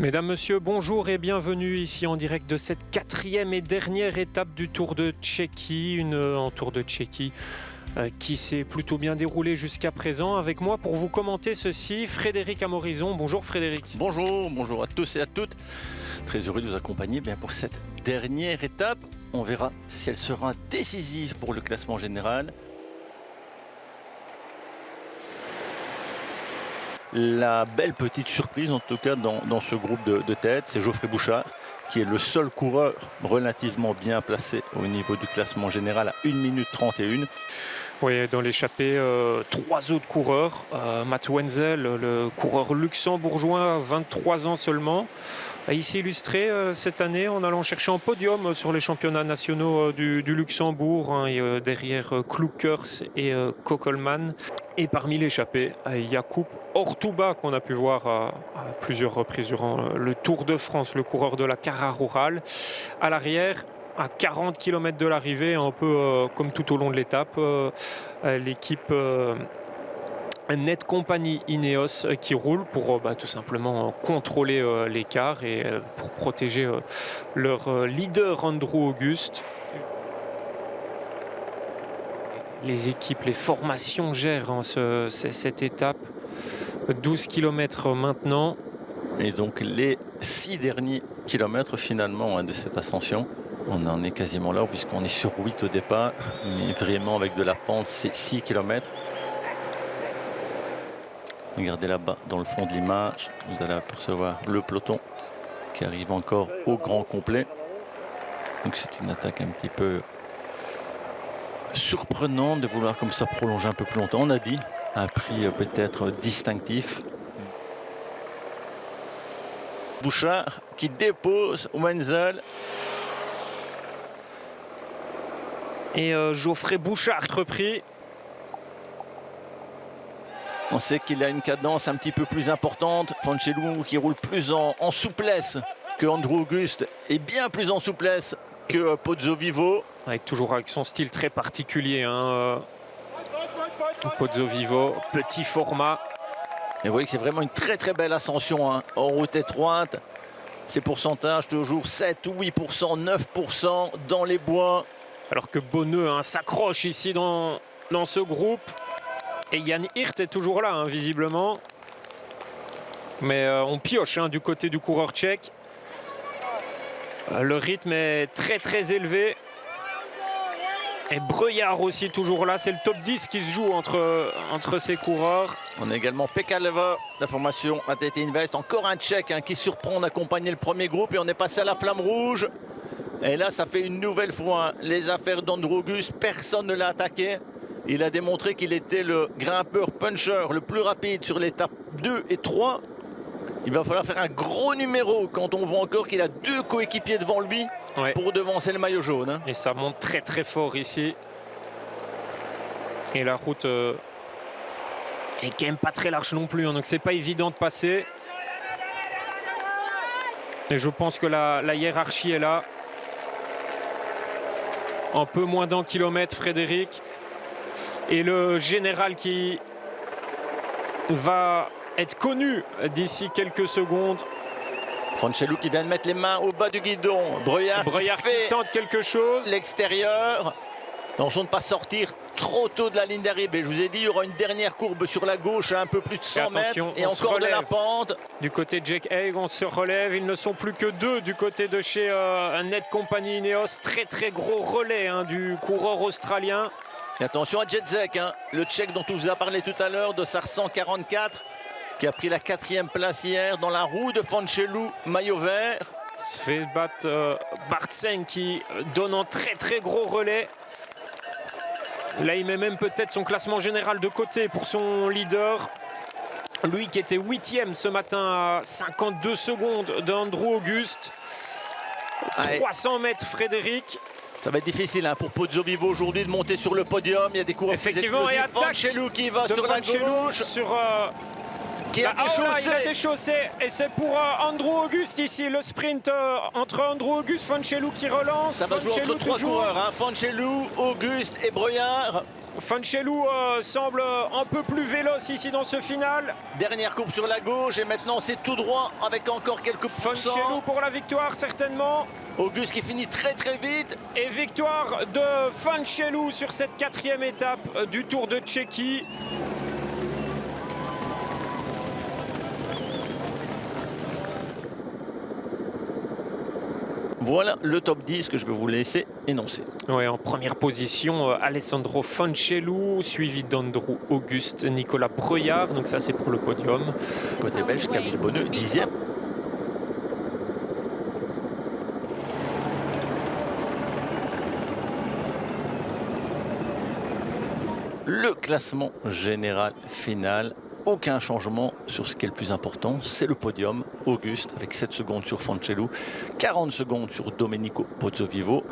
Mesdames, Messieurs, bonjour et bienvenue ici en direct de cette quatrième et dernière étape du Tour de Tchéquie, un Tour de Tchéquie qui s'est plutôt bien déroulé jusqu'à présent. Avec moi pour vous commenter ceci, Frédéric Amorizon. Bonjour Frédéric. Bonjour à tous et à toutes. Très heureux de vous accompagner pour cette dernière étape. On verra si elle sera décisive pour le classement général. La belle petite surprise, en tout cas, dans ce groupe de tête, c'est Geoffrey Bouchard, qui est le seul coureur relativement bien placé au niveau du classement général à 1 minute 31. Oui, dans l'échappée, 3 autres coureurs. Matt Wenzel, le coureur luxembourgeois, 23 ans seulement. Il s'est illustré cette année en allant chercher un podium sur les championnats nationaux du Luxembourg, derrière Kloekers et Kokkelman. Et parmi l'échappée, Jakub Ortuba, qu'on a pu voir à plusieurs reprises durant le Tour de France, le coureur de la Cara Rural. À l'arrière, à 40 km de l'arrivée, un peu comme tout au long de l'étape, l'équipe Net Company Ineos qui roule pour tout simplement contrôler l'écart et pour protéger leur leader Andrew Auguste. Les équipes, les formations gèrent cette étape. 12 km maintenant. Et donc les 6 derniers kilomètres finalement de cette ascension. On en est quasiment là puisqu'on est sur 8 au départ. Mais vraiment avec de la pente, c'est 6 km. Regardez là-bas dans le fond de l'image, vous allez apercevoir le peloton qui arrive encore au grand complet. Donc c'est une attaque un petit peu surprenante de vouloir comme ça prolonger un peu plus longtemps. On a dit un prix peut-être distinctif. Bouchard qui dépose Wenzel. Et Geoffrey Bouchard repris. On sait qu'il a une cadence un petit peu plus importante. Fontchelou qui roule plus en souplesse que Andrew Auguste et bien plus en souplesse que Pozzovivo. Toujours avec son style très particulier. Pozzovivo, petit format. Et vous voyez que c'est vraiment une très très belle ascension en route étroite. Ces pourcentages toujours 7 ou 8%, 9% dans les bois. Alors que Bonneux s'accroche ici dans ce groupe. Et Jan Hirt est toujours là, visiblement. Mais on pioche du côté du coureur tchèque. Le rythme est très très élevé. Et Breuillard aussi toujours là. C'est le top 10 qui se joue entre ces coureurs. On a également Pekaleva, la formation ATT Invest. Encore un tchèque qui surprend d'accompagner le premier groupe. Et on est passé à la flamme rouge. Et là, ça fait une nouvelle fois les affaires d'Andrew Auguste. Personne ne l'a attaqué. Il a démontré qu'il était le grimpeur puncher le plus rapide sur l'étape 2 et 3. Il va falloir faire un gros numéro quand on voit encore qu'il a 2 coéquipiers devant lui pour devancer le maillot jaune. Et ça monte très très fort ici. Et la route est quand même pas très large non plus, donc c'est pas évident de passer. Et je pense que la hiérarchie est là. Un peu moins d'un kilomètre, Frédéric. Et le général qui va être connu d'ici quelques secondes. Fontchelou qui vient de mettre les mains au bas du guidon. Breuillard qui tente quelque chose. L'extérieur. Attention de ne pas sortir trop tôt de la ligne d'arrivée. Je vous ai dit, il y aura une dernière courbe sur la gauche à un peu plus de 100 mètres. Et encore de la pente. Du côté de Jake Haig, on se relève. Ils ne sont plus que 2 du côté de chez Net Company Ineos. Très très gros relais du coureur australien. Et attention à Jedzek, le Tchèque dont on vous a parlé tout à l'heure, de Sarsan 44, qui a pris la 4e place hier dans la roue de Fontchelou, maillot vert. Svedbat Bartsen qui donne un très très gros relais. Là, il met même peut-être son classement général de côté pour son leader. Lui qui était 8e ce matin à 52 secondes d'Andrew Auguste. 300 mètres, Frédéric. Ça va être difficile pour Pozzovivo aujourd'hui de monter sur le podium. Il y a des coureurs effectivement, et attaque Fontchelou qui va sur la gauche. Il a déchaussé. Et c'est pour Andrew Auguste ici. Le sprint entre Andrew Auguste, Fontchelou qui relance. Ça va jouer entre 3 coureurs. Fontchelou, Auguste et Breuillard. Fanchelou semble un peu plus véloce ici dans ce final. Dernière courbe sur la gauche et maintenant c'est tout droit avec encore quelques pourcents. Fanchelou pour la victoire certainement. Auguste qui finit très vite. Et victoire de Fanchelou sur cette 4e étape du Tour de Tchéquie. Voilà le top 10 que je vais vous laisser énoncer. Ouais, en première position, Alessandro Fanchelou, suivi d'Andrew Auguste, Nicolas Breuillard. Donc ça, c'est pour le podium. Côté belge, Camille Bonneux, 10e. Le classement général final. Aucun changement sur ce qui est le plus important, c'est le podium. Auguste avec 7 secondes sur Fanchelou, 40 secondes sur Domenico Pozzovivo.